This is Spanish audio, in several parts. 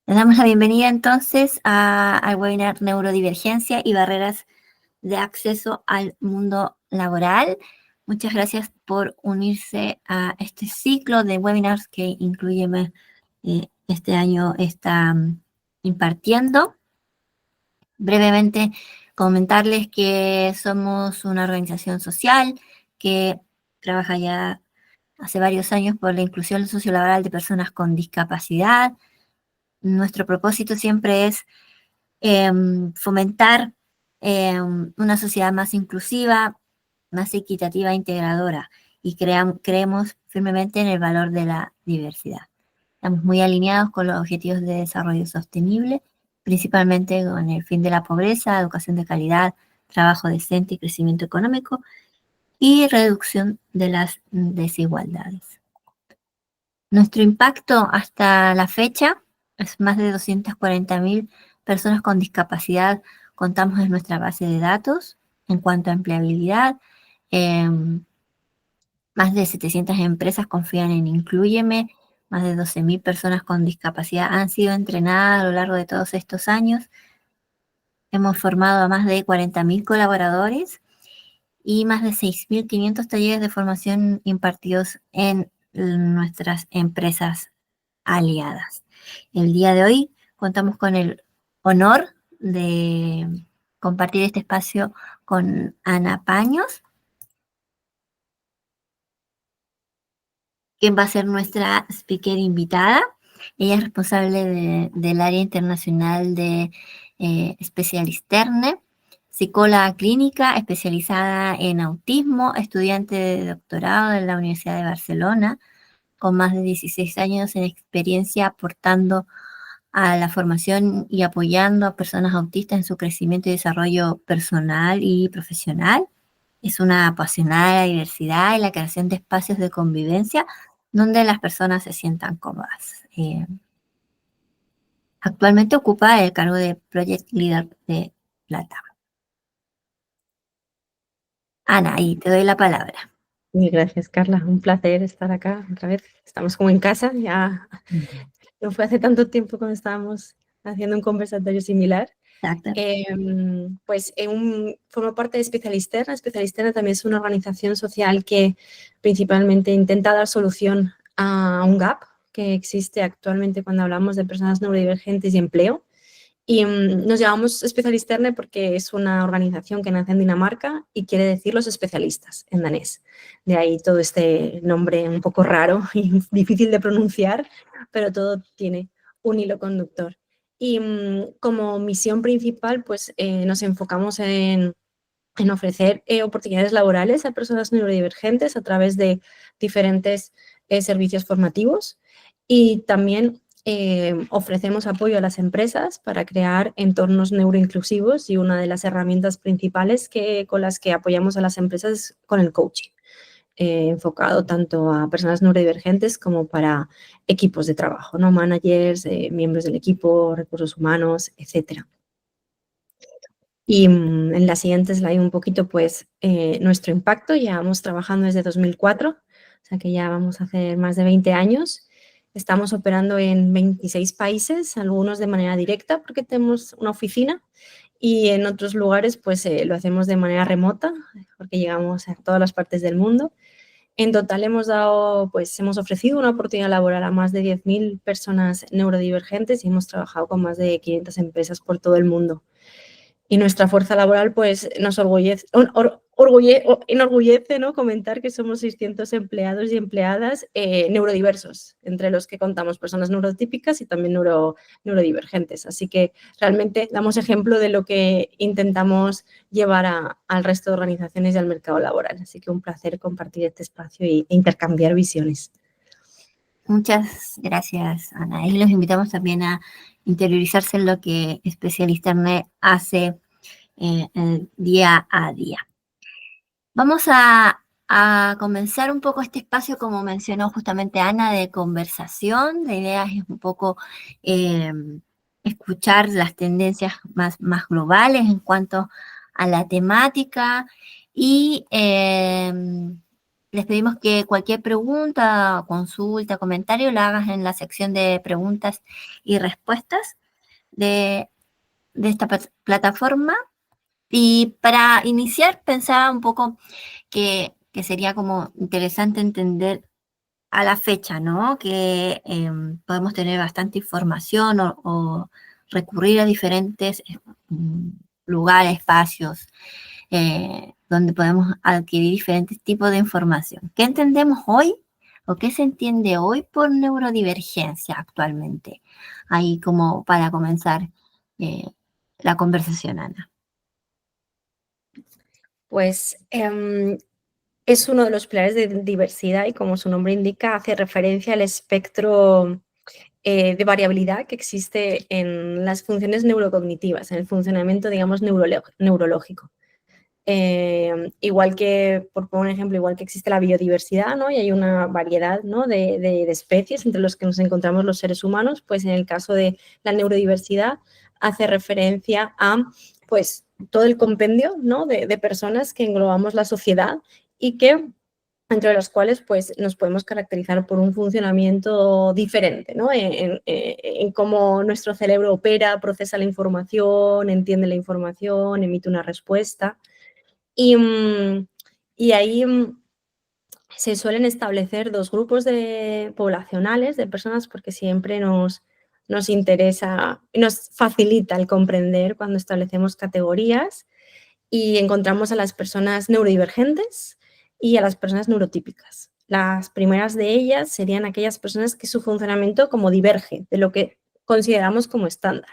Le damos la bienvenida entonces al webinar Neurodivergencia y barreras de acceso al mundo laboral. Muchas gracias por unirse a este ciclo de webinars que Inclúyeme este año está impartiendo. Brevemente comentarles que somos una organización social que trabaja ya hace varios años por la inclusión sociolaboral de personas con discapacidad. Nuestro propósito siempre es fomentar una sociedad más inclusiva, más equitativa e integradora, y creemos firmemente en el valor de la diversidad. Estamos muy alineados con los objetivos de desarrollo sostenible, principalmente con el fin de la pobreza, educación de calidad, trabajo decente y crecimiento económico, y reducción de las desigualdades. Nuestro impacto hasta la fecha es más de 240.000 personas con discapacidad. Contamos en nuestra base de datos. En cuanto a empleabilidad, más de 700 empresas confían en Inclúyeme. Más de 12.000 personas con discapacidad han sido entrenadas a lo largo de todos estos años. Hemos formado a más de 40.000 colaboradores y más de 6.500 talleres de formación impartidos en nuestras empresas aliadas. El día de hoy contamos con el honor de compartir este espacio con Ana Paños, quien va a ser nuestra speaker invitada. Ella es responsable del área internacional de Specialisterne, psicóloga clínica especializada en autismo, estudiante de doctorado en la Universidad de Barcelona, con más de 16 años en experiencia aportando a la formación y apoyando a personas autistas en su crecimiento y desarrollo personal y profesional. Es una apasionada de la diversidad y la creación de espacios de convivencia donde las personas se sientan cómodas. Actualmente ocupa el cargo de Project Leader de LATAM. Ana, y te doy la palabra. Gracias, Carla. Un placer estar acá otra vez. Estamos como en casa, ya no fue hace tanto tiempo cuando estábamos haciendo un conversatorio similar. Exacto. Formo parte de Specialisterne. Specialisterne también es una organización social que principalmente intenta dar solución a un gap que existe actualmente cuando hablamos de personas neurodivergentes y empleo. Y nos llamamos Specialisterne porque es una organización que nace en Dinamarca y quiere decir los especialistas en danés. De ahí todo este nombre un poco raro y difícil de pronunciar, pero todo tiene un hilo conductor. Y como misión principal, pues nos enfocamos en ofrecer oportunidades laborales a personas neurodivergentes a través de diferentes servicios formativos y también ofrecemos apoyo a las empresas para crear entornos neuroinclusivos y una de las herramientas principales con las que apoyamos a las empresas es con el coaching, enfocado tanto a personas neurodivergentes como para equipos de trabajo, ¿no? Managers, miembros del equipo, recursos humanos, etcétera. Y en la siguiente slide un poquito, pues, nuestro impacto. Llevamos trabajando desde 2004, o sea que ya vamos a hacer más de 20 años. Estamos operando en 26 países, algunos de manera directa porque tenemos una oficina y en otros lugares pues lo hacemos de manera remota porque llegamos a todas las partes del mundo. En total hemos ofrecido una oportunidad laboral a más de 10.000 personas neurodivergentes y hemos trabajado con más de 500 empresas por todo el mundo. Y nuestra fuerza laboral, pues, nos enorgullece, ¿no? Comentar que somos 600 empleados y empleadas neurodiversos, entre los que contamos personas neurotípicas y también neurodivergentes. Así que realmente damos ejemplo de lo que intentamos llevar al resto de organizaciones y al mercado laboral. Así que un placer compartir este espacio e intercambiar visiones. Muchas gracias, Ana. Y los invitamos también a interiorizarse en lo que Specialisterne hace día a día. Vamos a comenzar un poco este espacio, como mencionó justamente Ana, de conversación. La idea es un poco escuchar las tendencias más globales en cuanto a la temática y les pedimos que cualquier pregunta, consulta, comentario la hagas en la sección de preguntas y respuestas de esta plataforma. Y para iniciar pensaba un poco que sería como interesante entender a la fecha, ¿no? Que podemos tener bastante información o recurrir a diferentes lugares, espacios, donde podemos adquirir diferentes tipos de información. ¿Qué entendemos hoy o qué se entiende hoy por neurodivergencia actualmente? Ahí como para comenzar la conversación, Ana. Pues es uno de los pilares de diversidad y, como su nombre indica, hace referencia al espectro de variabilidad que existe en las funciones neurocognitivas, en el funcionamiento, digamos, neurológico. Igual que, por poner un ejemplo, igual que existe la biodiversidad, ¿no? Y hay una variedad, ¿no? de especies entre los que nos encontramos los seres humanos, pues en el caso de la neurodiversidad hace referencia a, pues, todo el compendio, ¿no? de personas que englobamos la sociedad y que entre las cuales pues, nos podemos caracterizar por un funcionamiento diferente, ¿no? En cómo nuestro cerebro opera, procesa la información, entiende la información, emite una respuesta. Y, y ahí se suelen establecer dos grupos poblacionales de personas porque siempre nos interesa, nos facilita el comprender cuando establecemos categorías, y encontramos a las personas neurodivergentes y a las personas neurotípicas. Las primeras de ellas serían aquellas personas que su funcionamiento como diverge de lo que consideramos como estándar.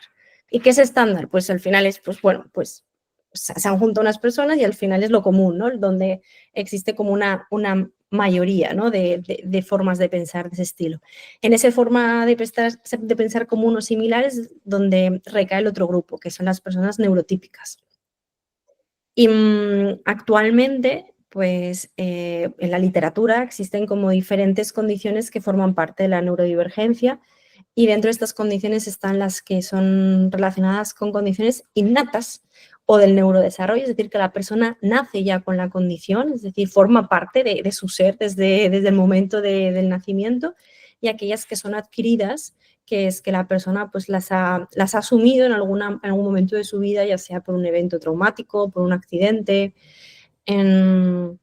¿Y qué es estándar? Pues al final es, pues bueno, pues se han juntado unas personas y al final es lo común, ¿no? Donde existe como una mayoría, ¿no? de formas de pensar de ese estilo. En esa forma de pensar común o similar es donde recae el otro grupo, que son las personas neurotípicas. Y actualmente, pues en la literatura existen como diferentes condiciones que forman parte de la neurodivergencia, y dentro de estas condiciones están las que son relacionadas con condiciones innatas o del neurodesarrollo, es decir, que la persona nace ya con la condición, es decir, forma parte de su ser desde el momento del nacimiento, y aquellas que son adquiridas, que es que la persona pues las ha asumido en algún momento de su vida, ya sea por un evento traumático, por un accidente. En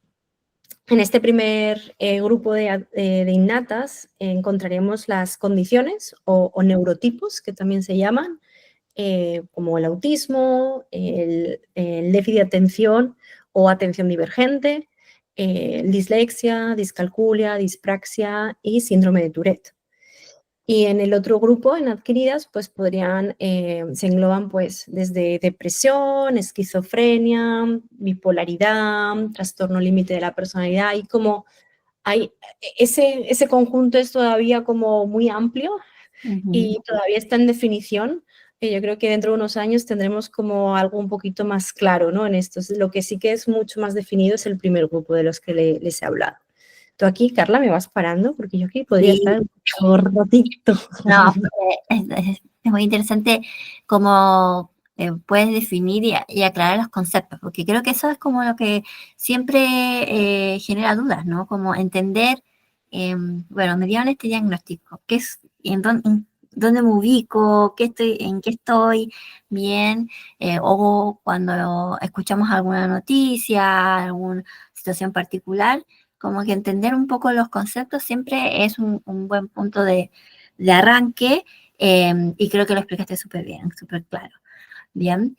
este primer grupo de innatas encontraremos las condiciones o neurotipos, que también se llaman, como el autismo, el déficit de atención o atención divergente, dislexia, discalculia, dispraxia y síndrome de Tourette. Y en el otro grupo, en adquiridas, pues se engloban pues desde depresión, esquizofrenia, bipolaridad, trastorno límite de la personalidad, y como hay ese conjunto es todavía como muy amplio y todavía está en definición. Yo creo que dentro de unos años tendremos como algo un poquito más claro, ¿no? En esto. Lo que sí que es mucho más definido es el primer grupo de los que les he hablado. Tú aquí, Carla, me vas parando porque yo aquí podría estar un ratito. No, es muy interesante cómo puedes definir y aclarar los conceptos, porque creo que eso es como lo que siempre genera dudas, ¿no? Como entender, bueno, me dieron este diagnóstico, ¿qué es, dónde me ubico, en qué estoy bien? O cuando escuchamos alguna noticia, alguna situación particular, como que entender un poco los conceptos siempre es un buen punto de arranque, y creo que lo explicaste súper bien, súper claro. Bien.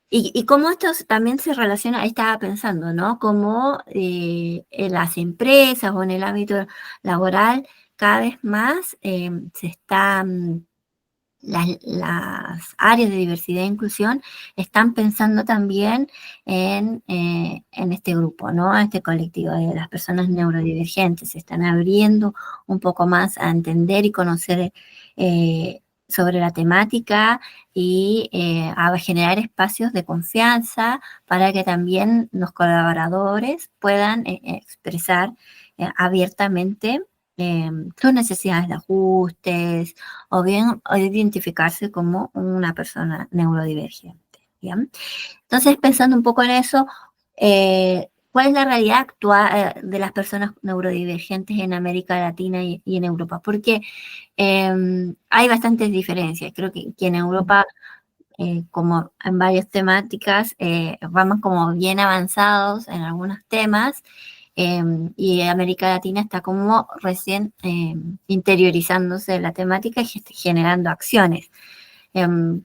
Y cómo esto también se relaciona, ahí estaba pensando, ¿no? Cómo en las empresas o en el ámbito laboral cada vez más se están las áreas de diversidad e inclusión están pensando también en este grupo, ¿no? En este colectivo de las personas neurodivergentes. Se están abriendo un poco más a entender y conocer sobre la temática y a generar espacios de confianza para que también los colaboradores puedan expresar abiertamente sus necesidades de ajustes o bien identificarse como una persona neurodivergente. ¿Bien? Entonces, pensando un poco en eso, ¿Cuál es la realidad actual de las personas neurodivergentes en América Latina y en Europa? Porque hay bastantes diferencias. Creo que en Europa, como en varias temáticas, vamos como bien avanzados en algunos temas, y América Latina está como recién interiorizándose de la temática y generando acciones. Em,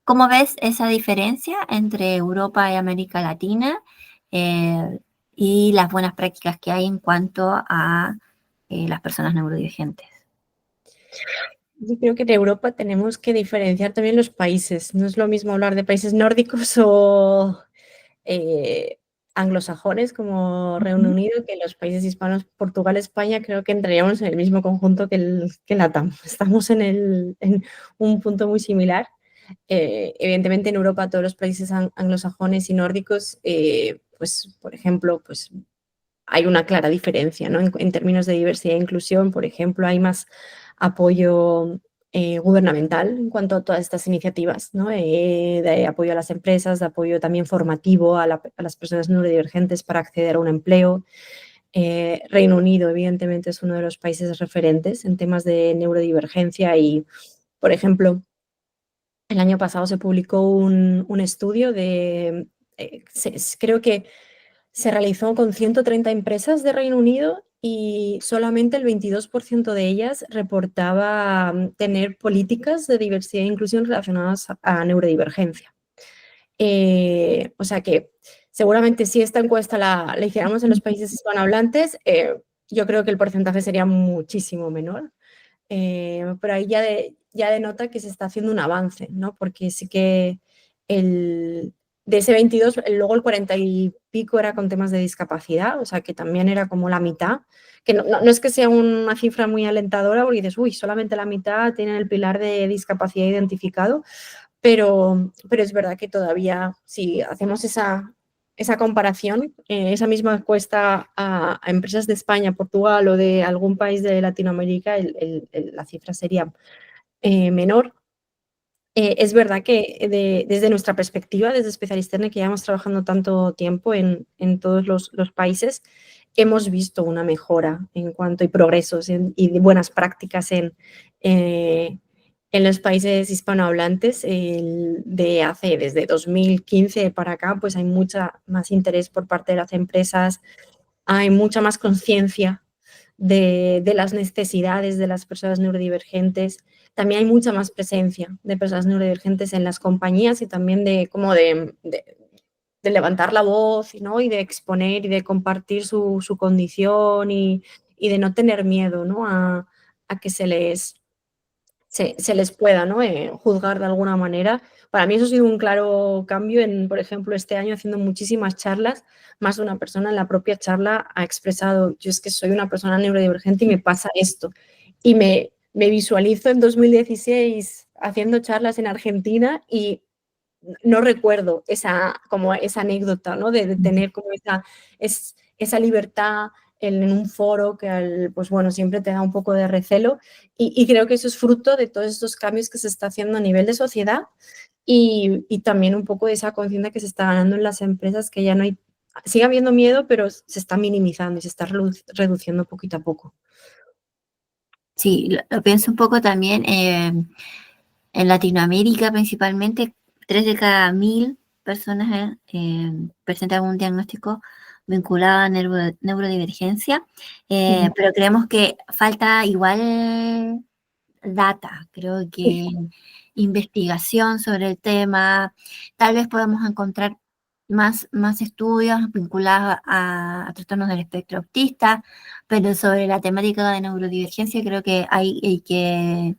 ¿Cómo ves esa diferencia entre Europa y América Latina, eh, y las buenas prácticas que hay en cuanto a las personas neurodivergentes? Yo creo que en Europa tenemos que diferenciar también los países. No es lo mismo hablar de países nórdicos o eh, anglosajones como Reino Ujú. Unido que los países hispanos, Portugal, España, creo que entraríamos en el mismo conjunto que LATAM. Estamos en un punto muy similar. Evidentemente en Europa todos los países anglosajones y nórdicos, pues por ejemplo, pues hay una clara diferencia, ¿no? En términos de diversidad e inclusión, por ejemplo, hay más apoyo gubernamental en cuanto a todas estas iniciativas, ¿no? De apoyo a las empresas, de apoyo también formativo a las personas neurodivergentes para acceder a un empleo. Reino Unido, evidentemente, es uno de los países referentes en temas de neurodivergencia y, por ejemplo, el año pasado se publicó un estudio de, creo que se realizó con 130 empresas de Reino Unido y solamente el 22% de ellas reportaba tener políticas de diversidad e inclusión relacionadas a neurodivergencia. O sea que seguramente si esta encuesta la hiciéramos en los países hispanohablantes, yo creo que el porcentaje sería muchísimo menor. Pero ahí ya denota que se está haciendo un avance, ¿no? Porque sí que de ese 22, luego el 40 y pico era con temas de discapacidad, o sea que también era como la mitad, que no es que sea una cifra muy alentadora porque dices, uy, solamente la mitad tienen el pilar de discapacidad identificado, pero es verdad que todavía, si hacemos esa comparación, esa misma encuesta a empresas de España, Portugal o de algún país de Latinoamérica, la cifra sería menor. Es verdad que desde nuestra perspectiva, desde Especialisterna, que llevamos trabajando tanto tiempo en todos los países, hemos visto una mejora en cuanto a progresos y buenas prácticas en los países hispanohablantes. Desde 2015 para acá, pues hay mucha más interés por parte de las empresas, hay mucha más conciencia de las necesidades de las personas neurodivergentes. También hay mucha más presencia de personas neurodivergentes en las compañías y también de levantar la voz, ¿no? Y de exponer y de compartir su condición y de no tener miedo, ¿no? A que se les pueda, ¿no? Juzgar de alguna manera. Para mí eso ha sido un claro cambio por ejemplo, este año haciendo muchísimas charlas, más de una persona en la propia charla ha expresado, yo es que soy una persona neurodivergente y me pasa esto. Y me visualizo en 2016 haciendo charlas en Argentina y no recuerdo como esa anécdota, ¿no? De tener como esa libertad en un foro que, pues bueno, siempre te da un poco de recelo y creo que eso es fruto de todos estos cambios que se está haciendo a nivel de sociedad y también un poco de esa conciencia que se está ganando en las empresas, que ya no hay, sigue habiendo miedo, pero se está minimizando y se está reduciendo poquito a poco. Sí, lo pienso un poco también. En Latinoamérica principalmente, 3 de cada 1000 personas presentan un diagnóstico vinculado a neurodivergencia, pero creemos que falta igual data, creo que investigación sobre el tema. Tal vez podamos encontrar más estudios vinculados a trastornos del espectro autista, pero sobre la temática de neurodivergencia creo que hay que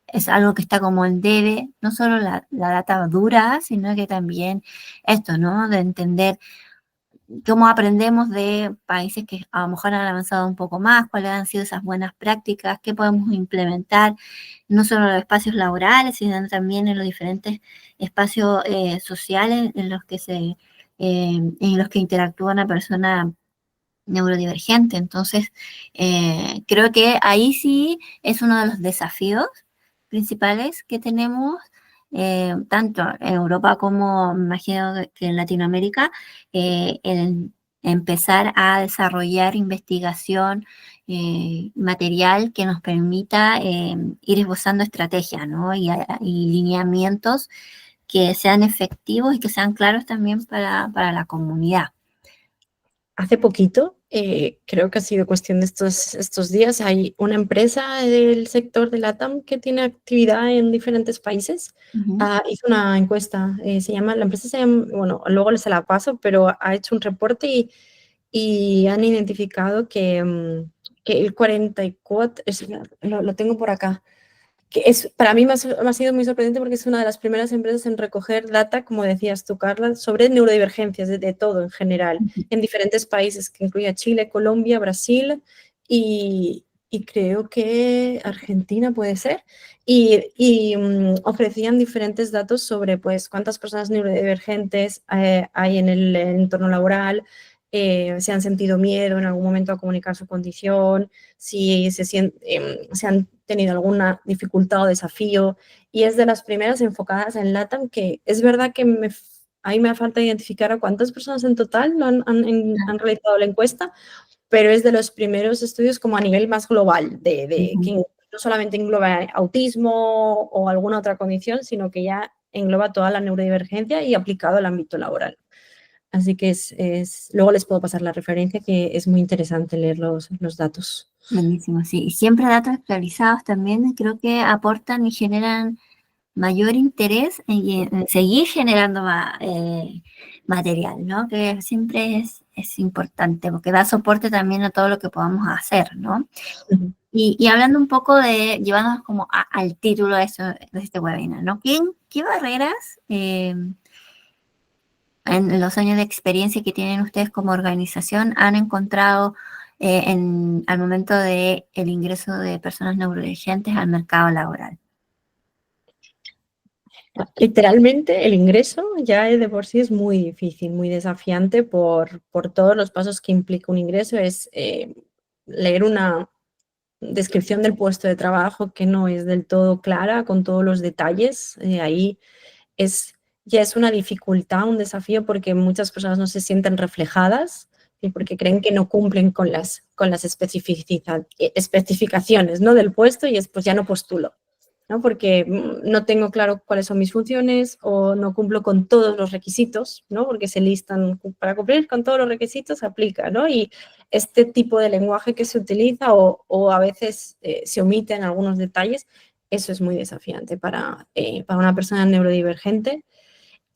es algo que está como en debe, no solo la data dura, sino que también esto, ¿no? De entender cómo aprendemos de países que a lo mejor han avanzado un poco más, cuáles han sido esas buenas prácticas, qué podemos implementar, no solo en los espacios laborales, sino también en los diferentes espacios sociales en los que interactúa una persona neurodivergente. Entonces, creo que ahí sí es uno de los desafíos principales que tenemos, tanto en Europa como me imagino que en Latinoamérica, el empezar a desarrollar investigación, material que nos permita ir esbozando estrategias, ¿no? Y lineamientos que sean efectivos y que sean claros también para la comunidad. Hace poquito, creo que ha sido cuestión de estos días, hay una empresa del sector de LATAM que tiene actividad en diferentes países. Hizo una encuesta, la empresa se llama, bueno, luego se la paso, pero ha hecho un reporte y han identificado que el 44, lo tengo por acá, que para mí me ha sido muy sorprendente porque es una de las primeras empresas en recoger data, como decías tú, Carla, sobre neurodivergencias de todo en general, en diferentes países, que incluye Chile, Colombia, Brasil y creo que Argentina puede ser, ofrecían diferentes datos sobre pues, cuántas personas neurodivergentes hay en el entorno laboral, si han sentido miedo en algún momento a comunicar su condición, si se han tenido alguna dificultad o desafío, y es de las primeras enfocadas en LATAM, que es verdad que ahí me falta identificar a cuántas personas en total han realizado la encuesta, pero es de los primeros estudios como a nivel más global, que no solamente engloba autismo o alguna otra condición, sino que ya engloba toda la neurodivergencia y aplicado al ámbito laboral. Así que luego les puedo pasar la referencia, que es muy interesante leer los datos. Buenísimo, sí. Y siempre datos actualizados también creo que aportan y generan mayor interés en seguir generando material, ¿no? Que siempre es importante porque da soporte también a todo lo que podamos hacer, ¿no? Uh-huh. Y hablando un poco llevándonos como al título de este webinar, ¿no? ¿Qué barreras en los años de experiencia que tienen ustedes como organización han encontrado al momento del ingreso de personas neurodivergentes al mercado laboral? Literalmente el ingreso ya de por sí es muy difícil, muy desafiante por todos los pasos que implica un ingreso. Es leer una descripción del puesto de trabajo que no es del todo clara, con todos los detalles. Ahí ya es una dificultad, un desafío, porque muchas personas no se sienten reflejadas y porque creen que no cumplen con las especificaciones, ¿no?, del puesto, y pues ya no postulo, ¿no?, porque no tengo claro cuáles son mis funciones o no cumplo con todos los requisitos, ¿no?, porque se listan para cumplir con todos los requisitos, aplica, ¿no? Y este tipo de lenguaje que se utiliza o a veces se omiten algunos detalles, eso es muy desafiante para una persona neurodivergente.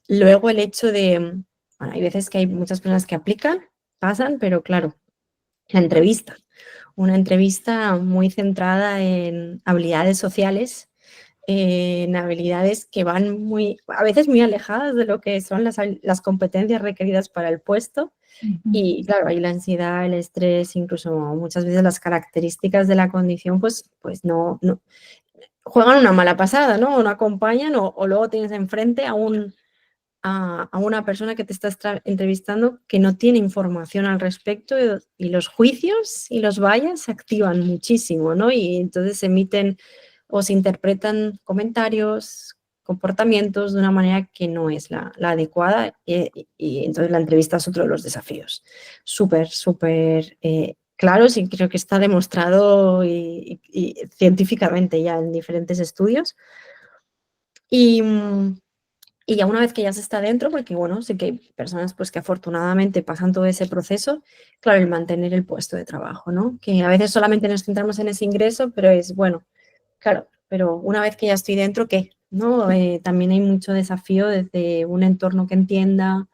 Luego el hecho de, bueno, hay veces que hay muchas personas que aplican, pasan, pero claro, la entrevista, una entrevista muy centrada en habilidades sociales, en habilidades que van a veces muy alejadas de lo que son las competencias requeridas para el puesto. Y claro, hay la ansiedad, el estrés, incluso muchas veces las características de la condición, pues no juegan una mala pasada, ¿no? O no acompañan o luego tienes enfrente a una persona que te está entrevistando que no tiene información al respecto, y los juicios y los bias se activan muchísimo, ¿no? Y entonces se emiten o se interpretan comentarios, comportamientos de una manera que no es la adecuada, y entonces la entrevista es otro de los desafíos. Súper claros, y creo que está demostrado y científicamente ya en diferentes estudios. Y ya una vez que ya se está dentro, porque bueno, sé que hay personas pues que afortunadamente pasan todo ese proceso, claro, el mantener el puesto de trabajo, ¿no? Que a veces solamente nos centramos en ese ingreso, pero es bueno, claro, pero una vez que ya estoy dentro, ¿qué? ¿No? También hay mucho desafío desde un entorno que entienda,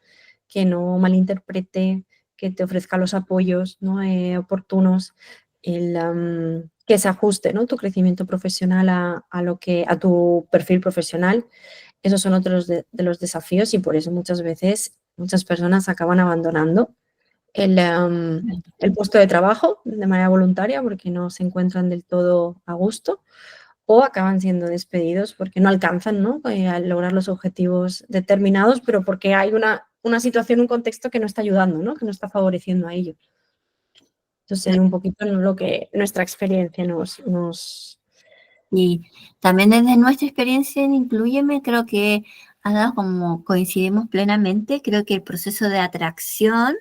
que no malinterprete, que te ofrezca los apoyos, ¿no?, oportunos, que se ajuste, ¿no?, tu crecimiento profesional a tu perfil profesional. Esos son otros de los desafíos, y por eso muchas veces muchas personas acaban abandonando el puesto de trabajo de manera voluntaria porque no se encuentran del todo a gusto, o acaban siendo despedidos porque no alcanzan, ¿no?, a lograr los objetivos determinados, pero porque hay una situación, un contexto que no está ayudando, ¿no?, que no está favoreciendo a ello. Entonces, sería un poquito lo que nuestra experiencia nos... Y también desde nuestra experiencia en Inclúyeme, creo que ha dado como coincidimos plenamente, creo que el proceso de atracción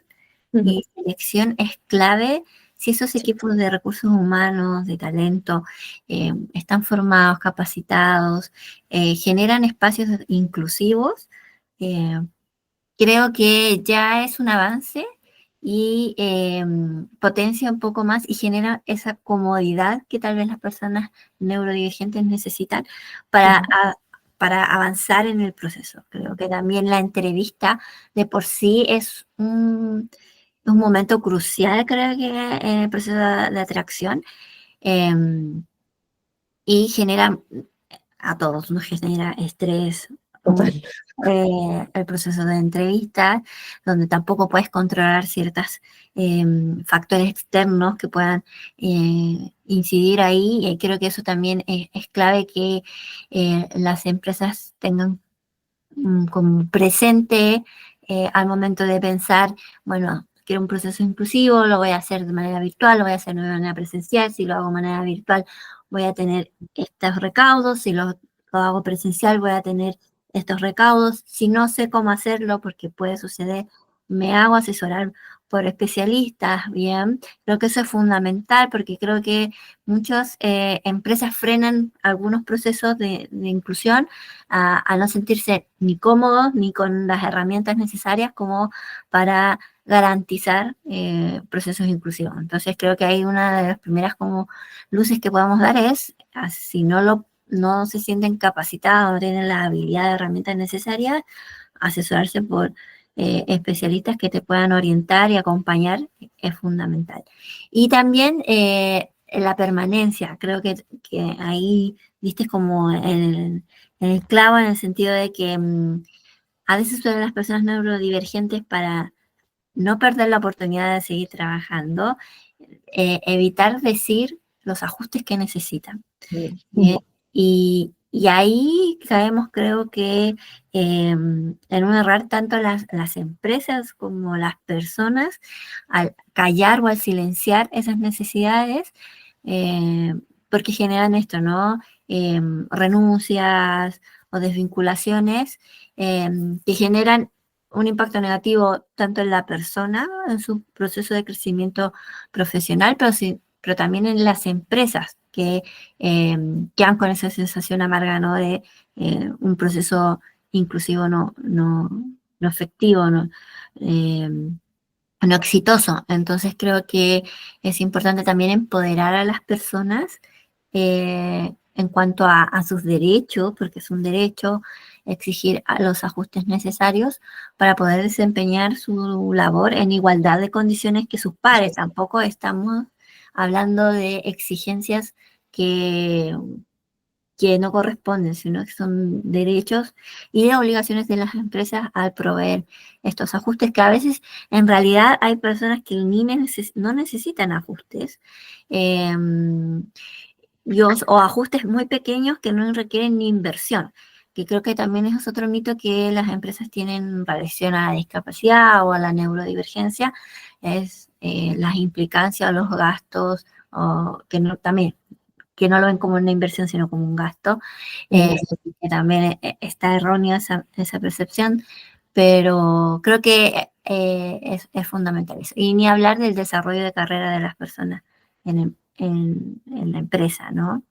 y selección es clave si esos equipos de recursos humanos, de talento, están formados, capacitados, generan espacios inclusivos. eh, Creo que ya es un avance y potencia un poco más y genera esa comodidad que tal vez las personas neurodivergentes necesitan para, para avanzar en el proceso. Creo que también la entrevista de por sí es un momento crucial, creo que en el proceso de atracción, eh, y genera a todos, nos genera estrés, Total. el proceso de entrevistas, donde tampoco puedes controlar ciertos factores externos que puedan incidir ahí. Y creo que eso también es clave que las empresas tengan como presente al momento de pensar, bueno, quiero un proceso inclusivo, lo voy a hacer de manera virtual, lo voy a hacer de manera presencial, si lo hago de manera virtual voy a tener estos recaudos, si lo hago presencial voy a tener estos recaudos, si no sé cómo hacerlo, porque puede suceder, me hago asesorar por especialistas, bien, creo que eso es fundamental porque creo que muchas empresas frenan algunos procesos de inclusión a no sentirse ni cómodos ni con las herramientas necesarias como para garantizar procesos inclusivos. Entonces creo que hay una de las primeras como luces que podemos dar es, si no se sienten capacitados, no tienen las habilidades, herramientas necesarias, asesorarse por especialistas que te puedan orientar y acompañar es fundamental. Y también la permanencia, creo que ahí viste como el clavo en el sentido de que a veces suelen las personas neurodivergentes para no perder la oportunidad de seguir trabajando, evitar decir los ajustes que necesitan. Y ahí caemos, creo que, en un error tanto las empresas como las personas al callar o al silenciar esas necesidades, eh, porque generan esto, ¿no? Renuncias o desvinculaciones que generan un impacto negativo tanto en la persona, en su proceso de crecimiento profesional, pero también en las empresas que quedan con esa sensación amarga, ¿no? De un proceso inclusivo no efectivo, eh, no exitoso. Entonces creo que es importante también empoderar a las personas en cuanto a sus derechos, porque es un derecho exigir a los ajustes necesarios para poder desempeñar su labor en igualdad de condiciones que sus pares. Tampoco estamos hablando de exigencias que, que no corresponden, sino que son derechos y de obligaciones de las empresas al proveer estos ajustes, que a veces en realidad hay personas que ni no necesitan ajustes, eh, o ajustes muy pequeños que no requieren ni inversión, que creo que también es otro mito que las empresas tienen en relación a la discapacidad o a la neurodivergencia, es las implicancias o los gastos, o que no, también que no lo ven como una inversión, sino como un gasto, que también está errónea esa percepción, pero creo que es fundamental eso. Y ni hablar del desarrollo de carrera de las personas en la empresa, ¿no?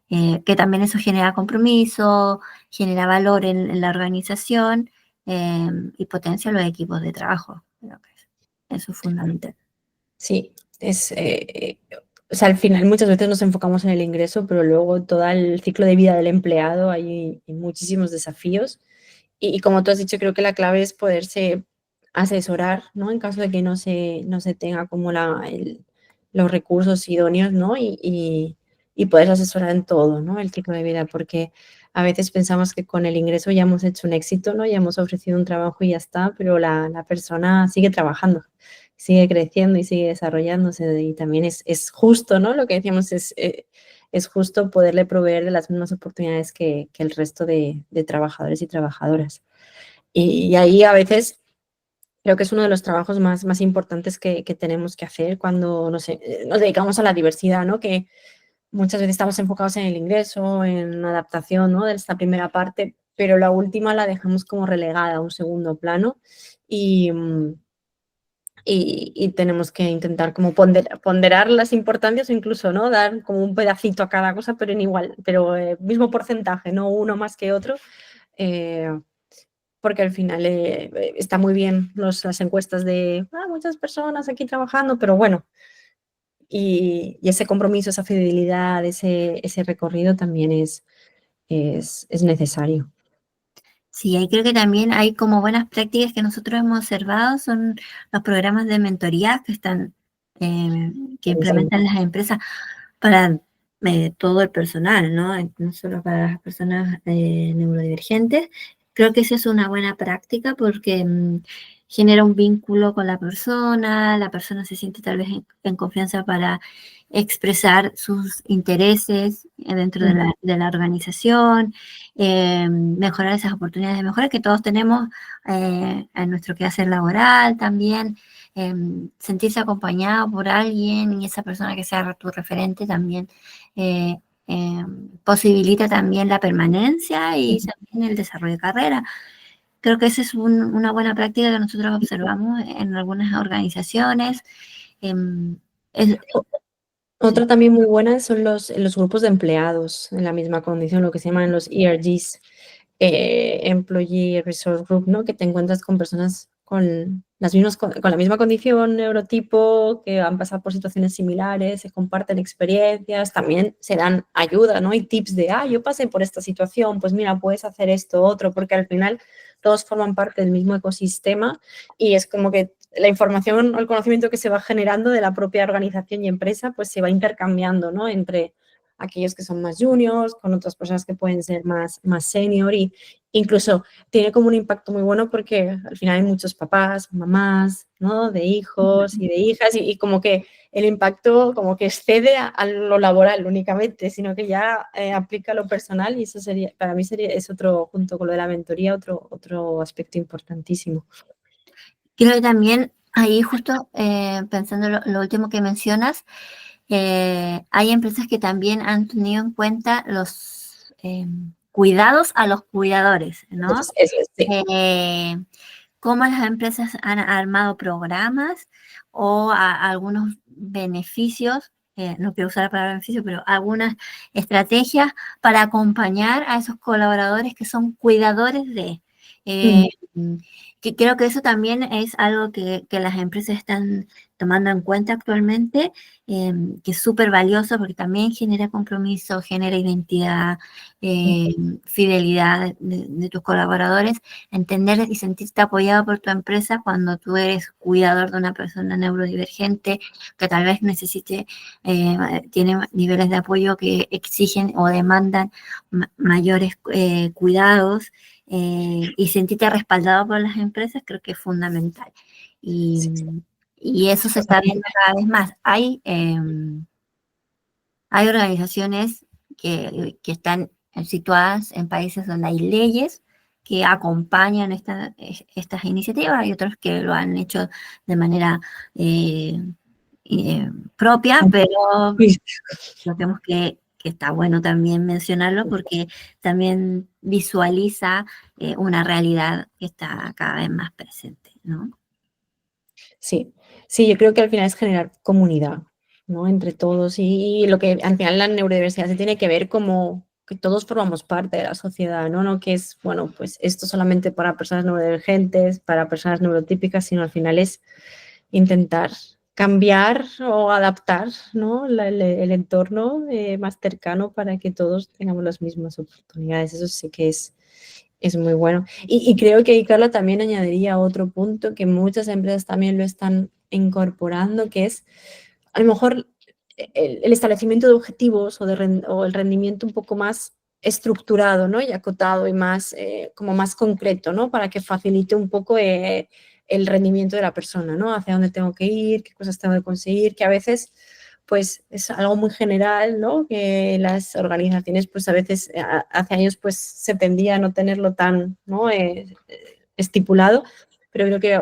Que también eso genera compromiso, genera valor en la organización y potencia los equipos de trabajo. Creo que eso es fundamental. Sí, o sea, al final muchas veces nos enfocamos en el ingreso, pero luego todo el ciclo de vida del empleado hay muchísimos desafíos. Y como tú has dicho, creo que la clave es poderse asesorar, ¿no? En caso de que no se tenga como los recursos idóneos, ¿no? Y poder asesorar en todo, ¿no? El ciclo de vida, porque a veces pensamos que con el ingreso ya hemos hecho un éxito, ¿no? Ya hemos ofrecido un trabajo y ya está, pero la persona sigue trabajando, sigue creciendo y sigue desarrollándose. Y también es justo, ¿no? Lo que decíamos es justo poderle proveer de las mismas oportunidades que el resto de trabajadores y trabajadoras. Y ahí a veces creo que es uno de los trabajos más importantes que tenemos que hacer cuando nos dedicamos a la diversidad, ¿no? Que muchas veces estamos enfocados en el ingreso, en la adaptación, ¿no? De esta primera parte, pero la última la dejamos como relegada a un segundo plano y y tenemos que intentar como ponderar las importancias o incluso, ¿no? Dar como un pedacito a cada cosa, pero en igual, pero mismo porcentaje, no uno más que otro, porque al final está muy bien las encuestas de muchas personas aquí trabajando, pero bueno, y ese compromiso, esa fidelidad, ese recorrido también es necesario. Sí, ahí creo que también hay como buenas prácticas que nosotros hemos observado, son los programas de mentoría que están, que implementan las empresas para todo el personal, ¿no? No solo para las personas neurodivergentes. Creo que esa es una buena práctica porque genera un vínculo con la persona se siente tal vez en confianza para expresar sus intereses dentro de la organización, mejorar esas oportunidades de mejora que todos tenemos en nuestro quehacer laboral también, sentirse acompañado por alguien y esa persona que sea tu referente también eh, posibilita también la permanencia y también el desarrollo de carrera. Creo que esa es una buena práctica que nosotros observamos en algunas organizaciones. Es, Otra también muy buena son los grupos de empleados en la misma condición, lo que se llaman los ERGs, Employee Resource Group, ¿no? Que te encuentras con personas con la misma condición, neurotipo, que han pasado por situaciones similares, se comparten experiencias, también se dan ayuda, ¿no? Y tips de, yo pasé por esta situación, pues mira, puedes hacer esto, otro, porque al final todos forman parte del mismo ecosistema y es como que la información o el conocimiento que se va generando de la propia organización y empresa, pues se va intercambiando, ¿no? Entre aquellos que son más juniors, con otras personas que pueden ser más senior y incluso tiene como un impacto muy bueno porque al final hay muchos papás, mamás, ¿no? De hijos y de hijas y como que el impacto como que excede a lo laboral únicamente, sino que ya aplica a lo personal y eso sería, para mí es otro, junto con lo de la mentoría, otro aspecto importantísimo. Creo que también ahí justo pensando lo último que mencionas, hay empresas que también han tenido en cuenta los cuidados a los cuidadores, ¿no? Entonces, eso es, sí. Cómo las empresas han armado programas o algunos beneficios, no quiero usar la palabra beneficio, pero algunas estrategias para acompañar a esos colaboradores que son cuidadores de. Eh, que creo que eso también es algo que las empresas están tomando en cuenta actualmente, que es súper valioso porque también genera compromiso, genera identidad, fidelidad de tus colaboradores, entender y sentirte apoyado por tu empresa cuando tú eres cuidador de una persona neurodivergente que tal vez necesite, tiene niveles de apoyo que exigen o demandan mayores cuidados. Y sentirte respaldado por las empresas creo que es fundamental. Y eso se está viendo cada vez más. Hay organizaciones que están situadas en países donde hay leyes que acompañan estas iniciativas, hay otros que lo han hecho de manera propia, pero vemos que está bueno también mencionarlo porque también visualiza una realidad que está cada vez más presente, ¿no? Sí, sí, yo creo que al final es generar comunidad, ¿no? Entre todos y lo que al final la neurodiversidad se tiene que ver como que todos formamos parte de la sociedad, ¿no? No que es, bueno, pues esto solamente para personas neurodivergentes, para personas neurotípicas, sino al final es intentar cambiar o adaptar, ¿no? El entorno más cercano para que todos tengamos las mismas oportunidades. Eso sí que es muy bueno. Y creo que ahí, Carla, también añadiría otro punto que muchas empresas también lo están incorporando, que es a lo mejor el establecimiento de objetivos o el rendimiento un poco más estructurado, ¿no? Y acotado y más, como más concreto, ¿no? Para que facilite un poco el rendimiento de la persona, ¿no? Hacia dónde tengo que ir, qué cosas tengo que conseguir, que a veces pues es algo muy general, ¿no? Que las organizaciones, pues a veces, hace años, pues se tendía a no tenerlo tan, ¿no? Estipulado, pero creo que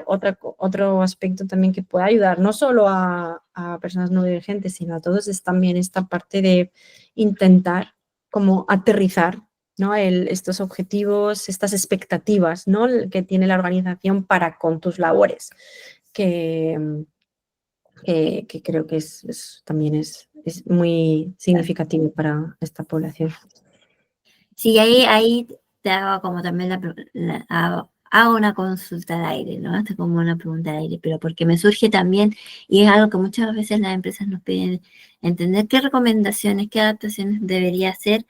otro aspecto también que puede ayudar, no solo a personas no dirigentes, sino a todos, es también esta parte de intentar como aterrizar, ¿no? Estos objetivos, estas expectativas, ¿no? Que tiene la organización para con tus labores. que, que creo que también es muy significativo para esta población. Sí, ahí te hago como también hago una consulta al aire, ¿no? Hasta como una pregunta al aire, pero porque me surge también, y es algo que muchas veces las empresas nos piden entender qué recomendaciones, qué adaptaciones debería hacer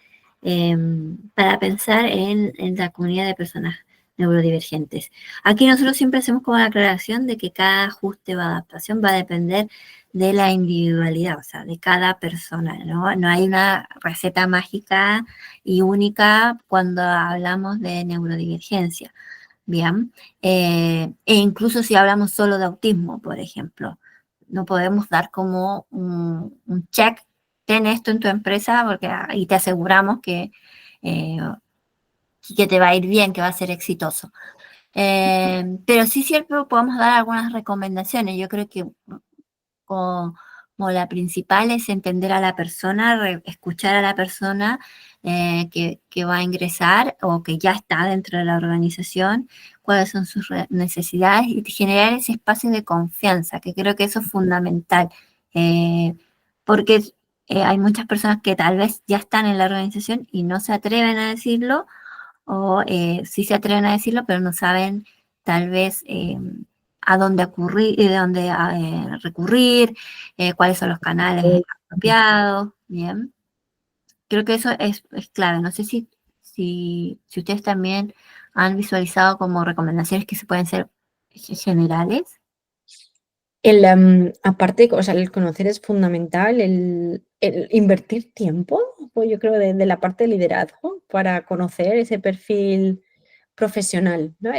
para pensar en la comunidad de personas neurodivergentes. Aquí nosotros siempre hacemos como la aclaración de que cada ajuste o adaptación va a depender de la individualidad, o sea, de cada persona, ¿no? No hay una receta mágica y única cuando hablamos de neurodivergencia, ¿bien? E incluso si hablamos solo de autismo, por ejemplo, no podemos dar como un check, ten esto en tu empresa, porque ahí te aseguramos eh, que te va a ir bien, que va a ser exitoso. Pero sí siempre podemos dar algunas recomendaciones. Yo creo que como, como la principal es entender a la persona, escuchar a la persona que va a ingresar o que ya está dentro de la organización, cuáles son sus necesidades y generar ese espacio de confianza, que creo que eso es fundamental, eh, porque hay muchas personas que tal vez ya están en la organización y no se atreven a decirlo o sí se atreven a decirlo, pero no saben tal vez a dónde ocurrir, de dónde recurrir, cuáles son los canales apropiados, ¿bien? Creo que eso es clave. No sé si ustedes también han visualizado como recomendaciones que se pueden ser generales. Aparte, o sea, el conocer es fundamental, el invertir tiempo, pues yo creo, de la parte de liderazgo para conocer ese perfil profesional, ¿no?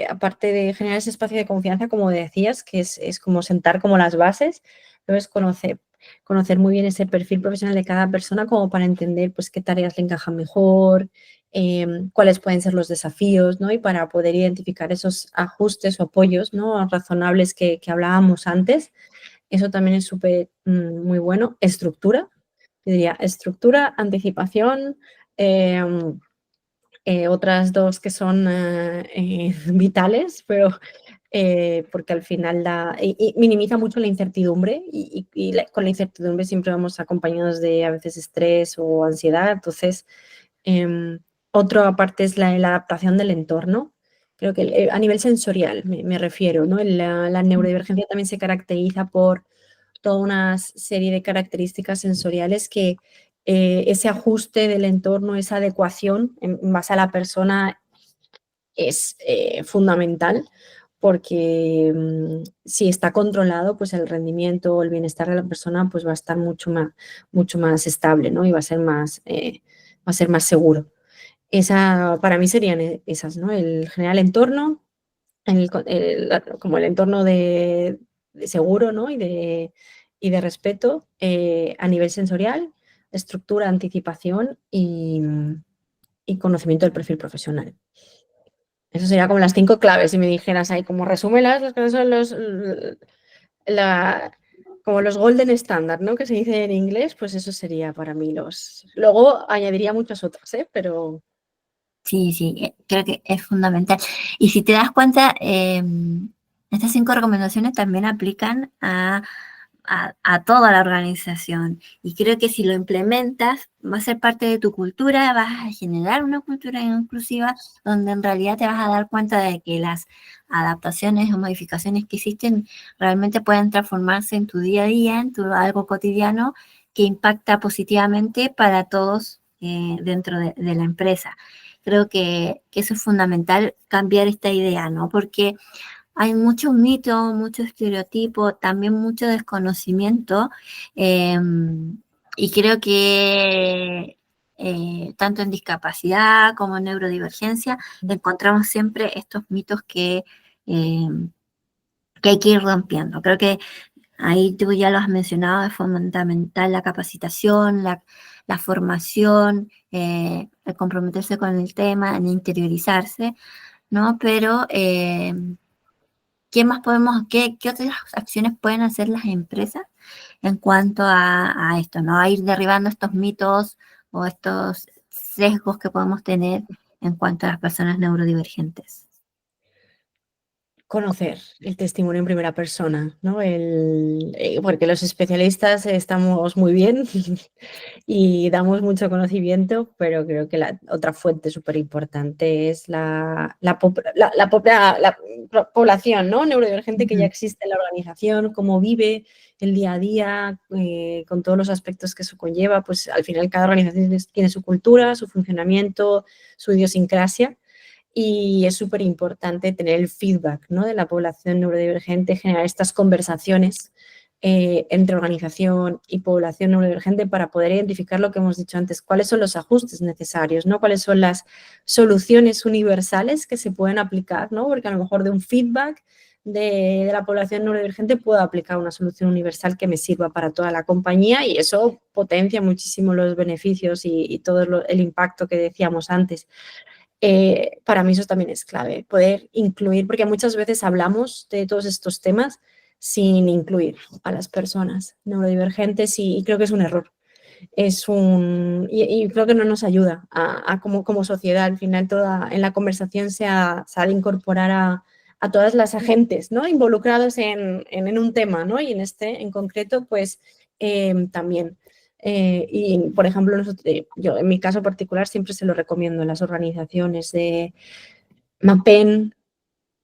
Aparte de generar ese espacio de confianza, como decías, que es como sentar como las bases, entonces conocer muy bien ese perfil profesional de cada persona como para entender pues qué tareas le encajan mejor, cuáles pueden ser los desafíos, ¿no? Y para poder identificar esos ajustes o apoyos, ¿no? Razonables que hablábamos antes. Eso también es súper muy bueno. Estructura, yo diría estructura, anticipación, otras dos que son vitales, pero porque al final y minimiza mucho la incertidumbre y con la incertidumbre siempre vamos acompañados de a veces estrés o ansiedad. Entonces, otro aparte es la adaptación del entorno. Creo que a nivel sensorial me refiero, ¿no? La neurodivergencia también se caracteriza por toda una serie de características sensoriales que ese ajuste del entorno, esa adecuación en base a la persona es fundamental porque si está controlado, pues el rendimiento o el bienestar de la persona pues va a estar mucho más estable, ¿no? Y va a ser más seguro. Para mí serían esas, ¿no? El general entorno, como el entorno de seguro, ¿no? Y de respeto a nivel sensorial, estructura, anticipación y conocimiento del perfil profesional. Eso sería como las 5 claves, si me dijeras ahí, como resúmelas, las que son como los golden standard, ¿no? Que se dice en inglés, pues eso sería para mí los... Luego añadiría muchas otras, ¿eh? Pero... Sí, sí, creo que es fundamental. Y si te das cuenta, estas 5 recomendaciones también aplican a toda la organización. Y creo que si lo implementas, va a ser parte de tu cultura, vas a generar una cultura inclusiva donde en realidad te vas a dar cuenta de que las adaptaciones o modificaciones que existen realmente pueden transformarse en tu día a día, en tu algo cotidiano que impacta positivamente para todos dentro de la empresa. Creo que eso es fundamental, cambiar esta idea, ¿no? Porque hay mucho mito, mucho estereotipo, también mucho desconocimiento eh, y creo que tanto en discapacidad como en neurodivergencia encontramos siempre estos mitos eh, que hay que ir rompiendo. Creo que ahí tú ya lo has mencionado, es fundamental la capacitación, la formación, el comprometerse con el tema, en interiorizarse, ¿no? Pero ¿qué más qué otras acciones pueden hacer las empresas en cuanto a esto, ¿no? A ir derribando estos mitos o estos sesgos que podemos tener en cuanto a las personas neurodivergentes? conocer el testimonio en primera persona, ¿no? Porque los especialistas estamos muy bien y damos mucho conocimiento, pero creo que la otra fuente súper importante es la población, ¿no? Neurodivergente que ya Ujú. existe en la organización, cómo vive el día a día, con todos los aspectos que eso conlleva. Pues al final cada organización tiene su cultura, su funcionamiento, su idiosincrasia. Y es súper importante tener el feedback, ¿no?, de la población neurodivergente, generar estas conversaciones entre organización y población neurodivergente para poder identificar lo que hemos dicho antes, cuáles son los ajustes necesarios, ¿no?, cuáles son las soluciones universales que se pueden aplicar, ¿no?, porque a lo mejor de un feedback de la población neurodivergente puedo aplicar una solución universal que me sirva para toda la compañía y eso potencia muchísimo los beneficios y todo el impacto que decíamos antes. Para mí eso también es clave, poder incluir, porque muchas veces hablamos de todos estos temas sin incluir a las personas neurodivergentes y creo que es un error. Y creo que no nos ayuda a como sociedad. Al final, en la conversación se ha de incorporar a todas las agentes, ¿no?, involucrados en un tema, ¿no?, y en este en concreto, pues también. Y, por ejemplo, yo en mi caso particular siempre se lo recomiendo en las organizaciones de mapen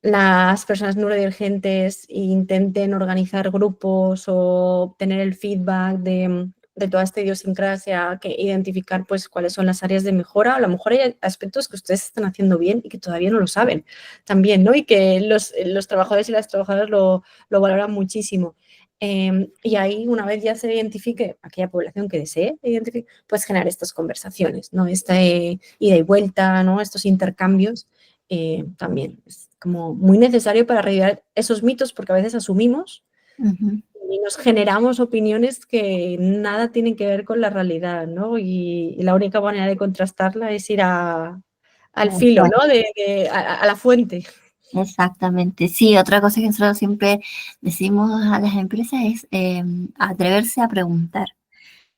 las personas neurodivergentes e intenten organizar grupos o obtener el feedback de toda esta idiosincrasia, que identificar pues cuáles son las áreas de mejora. A lo mejor hay aspectos que ustedes están haciendo bien y que todavía no lo saben también, ¿no? Y que los trabajadores y las trabajadoras lo valoran muchísimo. Y ahí, una vez ya se identifique aquella población que desee identificar, pues generar estas conversaciones, ¿no? Esta ida y vuelta, ¿no?, estos intercambios también es como muy necesario para arreglar esos mitos, porque a veces asumimos Ujú. y nos generamos opiniones que nada tienen que ver con la realidad, ¿no? Y la única manera de contrastarla es ir al filo, ¿no? A la fuente. Exactamente. Sí, otra cosa que nosotros siempre decimos a las empresas es atreverse a preguntar.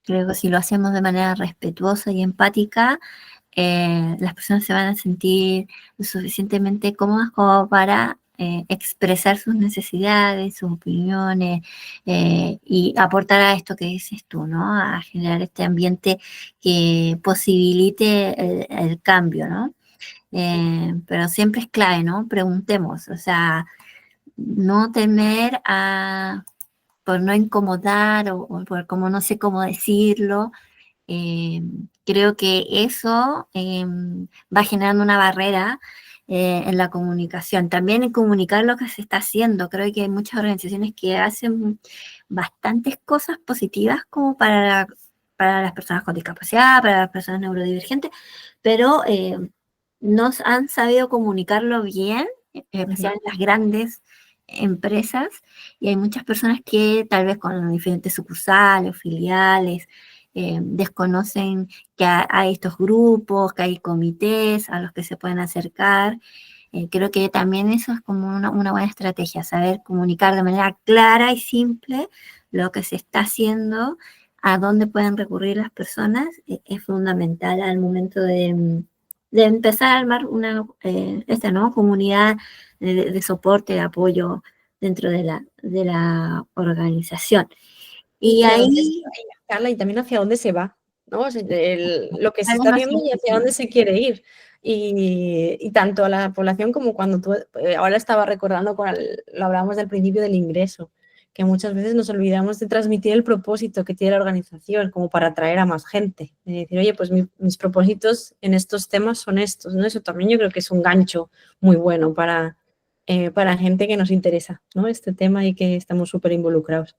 Creo que si lo hacemos de manera respetuosa y empática, las personas se van a sentir lo suficientemente cómodas como para expresar sus necesidades, sus opiniones y aportar a esto que dices tú, ¿no? A generar este ambiente que posibilite el cambio, ¿no? Pero siempre es clave, ¿no? Preguntemos, o sea, no temer por no incomodar o por como no sé cómo decirlo. eh, Creo que eso va generando una barrera en la comunicación. También en comunicar lo que se está haciendo. Creo que hay muchas organizaciones que hacen bastantes cosas positivas como para las personas con discapacidad, para las personas neurodivergentes, pero no han sabido comunicarlo bien, especialmente las grandes empresas, y hay muchas personas que tal vez con diferentes sucursales o filiales desconocen que hay estos grupos, que hay comités a los que se pueden acercar. Creo que también eso es como una buena estrategia, saber comunicar de manera clara y simple lo que se está haciendo, a dónde pueden recurrir las personas, es fundamental al momento de empezar a armar esta nueva comunidad de soporte, de apoyo dentro de la organización. Y Y hacia dónde ahí, está, Carla, y también hacia dónde se va, ¿no? O sea, lo que se está algo haciendo así, y hacia dónde se quiere ir. Y tanto a la población como cuando tú, ahora estaba recordando, lo hablábamos del principio del ingreso, que muchas veces nos olvidamos de transmitir el propósito que tiene la organización, como para atraer a más gente. De decir, oye, pues mis propósitos en estos temas son estos, ¿no? Eso también yo creo que es un gancho muy bueno para gente que nos interesa, ¿no?, este tema y que estamos súper involucrados.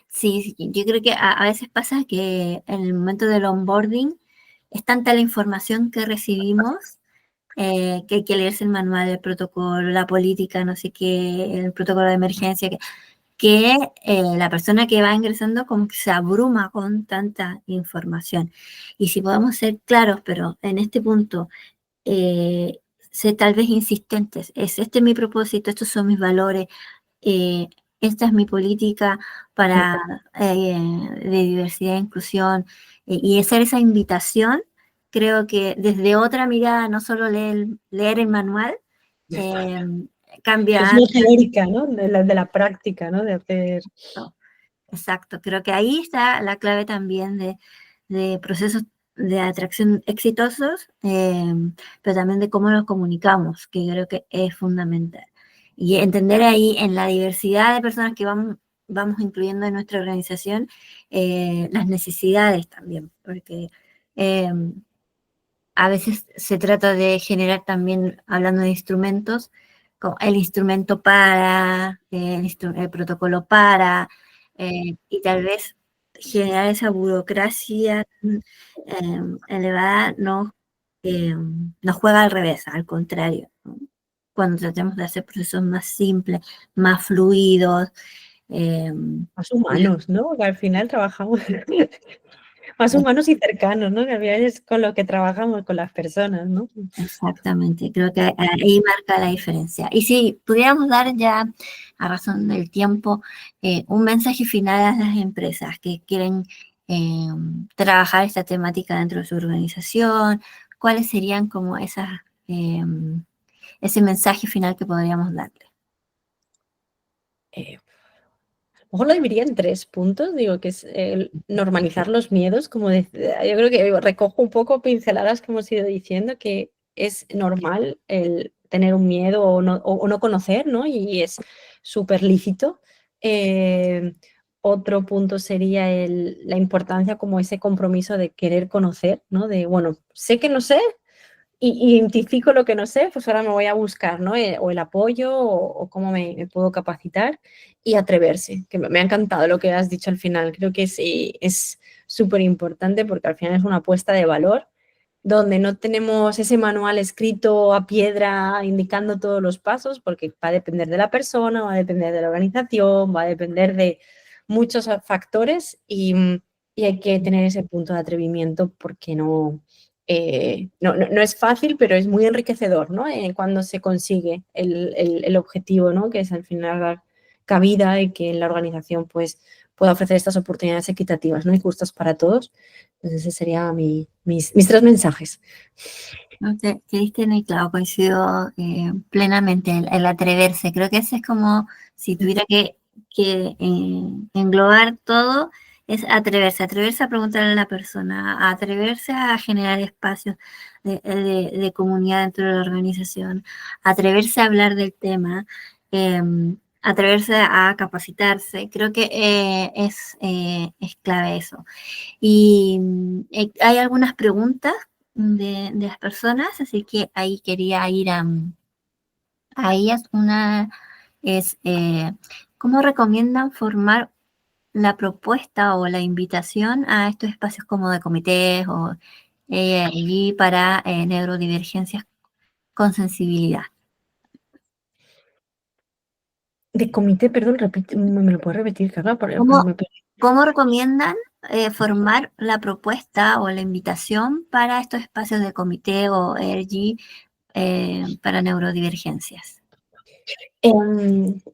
sí, sí, yo creo que a veces pasa que en el momento del onboarding es tanta la información que recibimos que hay que leerse el manual, el protocolo, la política, no sé qué, el protocolo de emergencia, que la persona que va ingresando como que se abruma con tanta información. Y si podemos ser claros, pero en este punto, ser tal vez insistentes, este es mi propósito, estos son mis valores, eh, esta es mi política para de diversidad e inclusión, y hacer esa invitación, creo que desde otra mirada, no solo leer el manual, eh, cambia. Es muy teórica, ¿no? De la práctica, ¿no? De hacer... Exacto, creo que ahí está la clave también de procesos de atracción exitosos, pero también de cómo los comunicamos, que creo que es fundamental. Y entender ahí en la diversidad de personas que vamos incluyendo en nuestra organización, las necesidades también, porque a veces se trata de generar también, hablando de instrumentos, el instrumento para, el protocolo para, y tal vez generar esa burocracia elevada no juega al revés, al contrario, ¿no? Cuando tratemos de hacer procesos más simples, más fluidos. Más humanos, ¿no? Que al final trabajamos más humanos y cercanos, ¿no? Que al final es con lo que trabajamos, con las personas, ¿no? Exactamente, creo que ahí marca la diferencia. Y si pudiéramos dar ya, a razón del tiempo, un mensaje final a las empresas que quieren trabajar esta temática dentro de su organización, ¿cuáles serían como ese mensaje final que podríamos darle? A lo mejor lo dividiría en 3 puntos, digo, que es normalizar los miedos, como yo creo que recojo un poco pinceladas que hemos ido diciendo, que es normal el tener un miedo o no conocer, ¿no? Y es súper lícito. Otro punto sería la importancia como ese compromiso de querer conocer, ¿no? De, bueno, sé que no sé, y identifico lo que no sé, pues ahora me voy a buscar, ¿no? O el apoyo o cómo me puedo capacitar y atreverse, que me ha encantado lo que has dicho al final. Creo que sí, es súper importante porque al final es una apuesta de valor donde no tenemos ese manual escrito a piedra indicando todos los pasos, porque va a depender de la persona, va a depender de la organización, va a depender de muchos factores y hay que tener ese punto de atrevimiento porque no es fácil, pero es muy enriquecedor, ¿no? Cuando se consigue el objetivo, ¿no? Que es al final dar cabida y que la organización pues, pueda ofrecer estas oportunidades equitativas, ¿no? Y justas para todos. Entonces, ese sería mis 3 mensajes. No, te diste en el clavo, coincido plenamente, el atreverse. Creo que ese es como, si tuviera que englobar todo, es atreverse a preguntarle a la persona, a atreverse a generar espacios de comunidad dentro de la organización, atreverse a hablar del tema, atreverse a capacitarse. Creo que es clave eso. Y hay algunas preguntas de las personas, así que ahí quería ir a ellas. Una es, ¿cómo recomiendan formar la propuesta o la invitación a estos espacios como de comités o allí para neurodivergencias con sensibilidad? De comité, perdón, ¿me lo puedes repetir, Carla? ¿Cómo, cómo recomiendan formar la propuesta o la invitación para estos espacios de comité o ERG para neurodivergencias?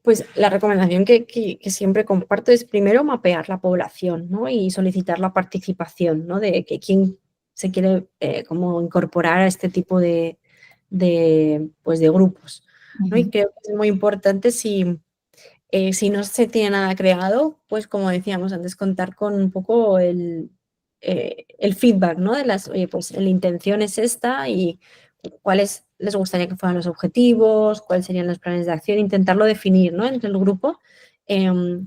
Pues la recomendación que siempre comparto es primero mapear la población, ¿no? Y solicitar la participación, ¿no? De que quién se quiere como incorporar a este tipo pues de grupos, ¿no? Y creo que es muy importante si no se tiene nada creado, pues como decíamos antes, contar con un poco el feedback, ¿no? Oye, pues la intención es esta y cuáles les gustaría que fueran los objetivos, cuáles serían los planes de acción, intentarlo definir, ¿no? Entre el grupo,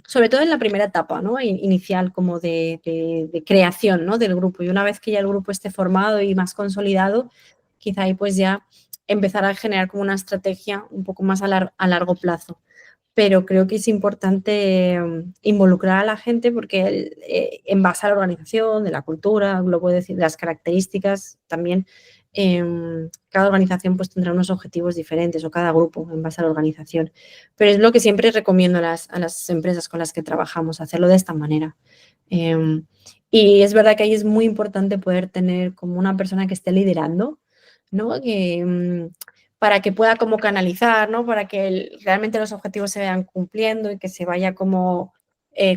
sobre todo en la primera etapa, ¿no? Inicial como de creación, ¿no? Del grupo. Y una vez que ya el grupo esté formado y más consolidado, quizá ahí pues ya empezar a generar como una estrategia un poco más a largo plazo. Pero creo que es importante involucrar a la gente porque en base a la organización, de la cultura, lo puedo decir, de las características, también cada organización pues tendrá unos objetivos diferentes o cada grupo en base a la organización. Pero es lo que siempre recomiendo a las empresas con las que trabajamos, hacerlo de esta manera. Y es verdad que ahí es muy importante poder tener como una persona que esté liderando, ¿no? Para que pueda como canalizar, ¿no? Para que realmente los objetivos se vayan cumpliendo y que se vaya como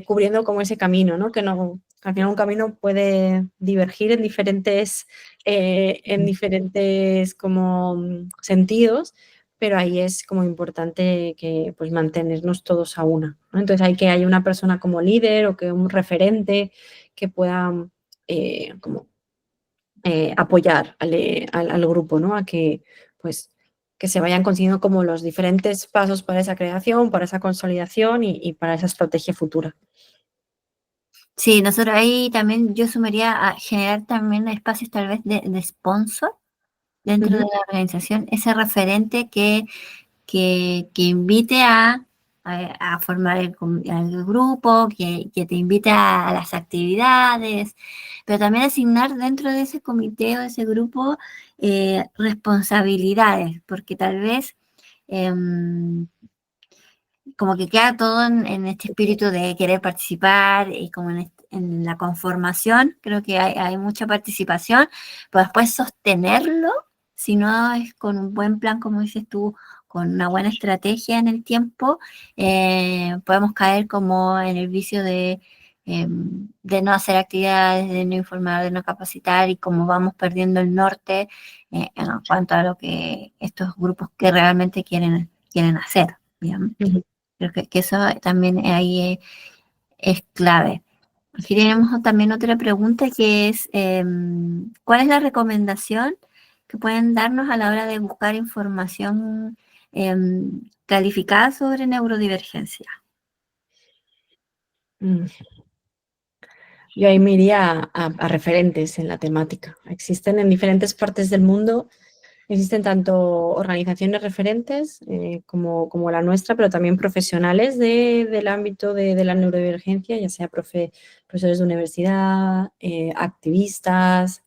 cubriendo como ese camino, ¿no? Que no, al final un camino puede divergir en diferentes como sentidos, pero ahí es como importante que pues mantenernos todos a una, ¿no? Entonces hay que haya una persona como líder o que un referente que pueda como apoyar al grupo, ¿no? A que pues que se vayan consiguiendo como los diferentes pasos para esa creación, para esa consolidación y para esa estrategia futura. Sí, nosotros ahí también yo sumaría a generar también espacios tal vez de sponsor dentro de la organización, ese referente que invite a formar el grupo, que te invite a las actividades, pero también asignar dentro de ese comité o de ese grupo responsabilidades, porque tal vez como que queda todo en este espíritu de querer participar y como en la conformación, creo que hay mucha participación, pero después sostenerlo, si no es con un buen plan, como dices tú, con una buena estrategia en el tiempo, podemos caer como en el vicio de no hacer actividades, de no informar, de no capacitar y como vamos perdiendo el norte en cuanto a lo que estos grupos que realmente quieren hacer. ¿Bien? Creo que eso también ahí es clave. Aquí tenemos también otra pregunta que es, ¿cuál es la recomendación que pueden darnos a la hora de buscar información calificada sobre neurodivergencia? Yo ahí me iría a referentes en la temática. Existen en diferentes partes del mundo. Existen tanto organizaciones referentes como la nuestra, pero también profesionales del ámbito de la neurodivergencia, ya sea profesores de universidad, activistas,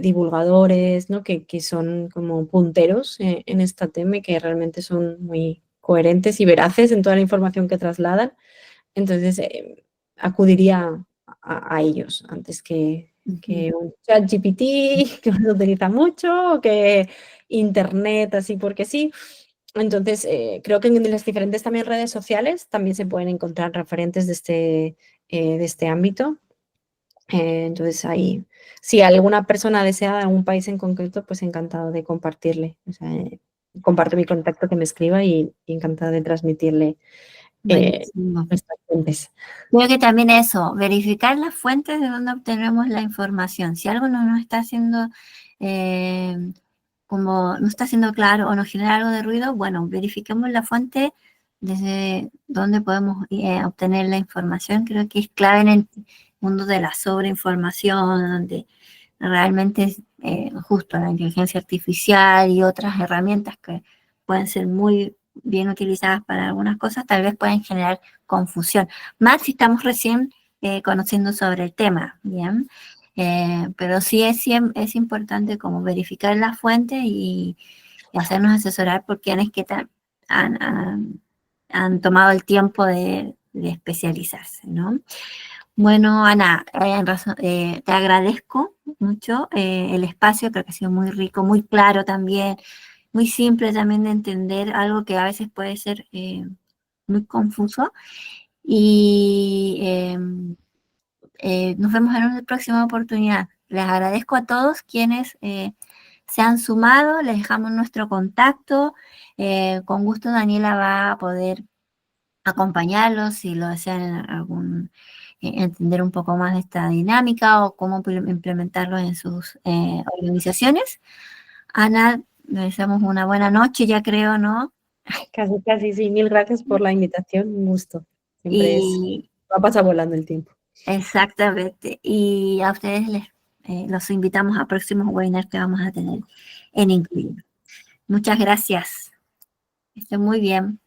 divulgadores, ¿no? que son como punteros en este tema y que realmente son muy coherentes y veraces en toda la información que trasladan. Entonces, acudiría a ellos antes que un ChatGPT que no se utiliza mucho o que internet así porque sí. Entonces, creo que en las diferentes también redes sociales también se pueden encontrar referentes de este ámbito. Entonces, ahí, si alguna persona desea de un país en concreto, pues encantado de compartirle. O sea, comparto mi contacto que me escriba y encantada de transmitirle Buenísimo. nuestras fuentes. Creo que también eso, verificar las fuentes de donde obtenemos la información. Si algo no nos está haciendo como no está siendo claro o nos genera algo de ruido, bueno, verifiquemos la fuente desde donde podemos obtener la información. Creo que es clave en el mundo de la sobreinformación, donde realmente es justo la inteligencia artificial y otras herramientas que pueden ser muy bien utilizadas para algunas cosas, tal vez pueden generar confusión. Más si estamos recién conociendo sobre el tema, ¿bien? Pero sí es importante como verificar la fuente y hacernos asesorar por quienes que han tomado el tiempo de especializarse, ¿no? Bueno, Ana, te agradezco mucho el espacio, creo que ha sido muy rico, muy claro también, muy simple también de entender algo que a veces puede ser muy confuso. Y nos vemos en una próxima oportunidad. Les agradezco a todos quienes se han sumado, les dejamos nuestro contacto. Con gusto Daniela va a poder acompañarlos si lo desean entender un poco más de esta dinámica o cómo implementarlo en sus organizaciones. Ana, le deseamos una buena noche, ya creo, ¿no? Casi, casi, sí. Mil gracias por la invitación. Un gusto. Siempre Y va a pasar volando el tiempo. exactamente. Y a ustedes los invitamos a próximos webinars que vamos a tener en Incluir. Muchas gracias. Estén muy bien.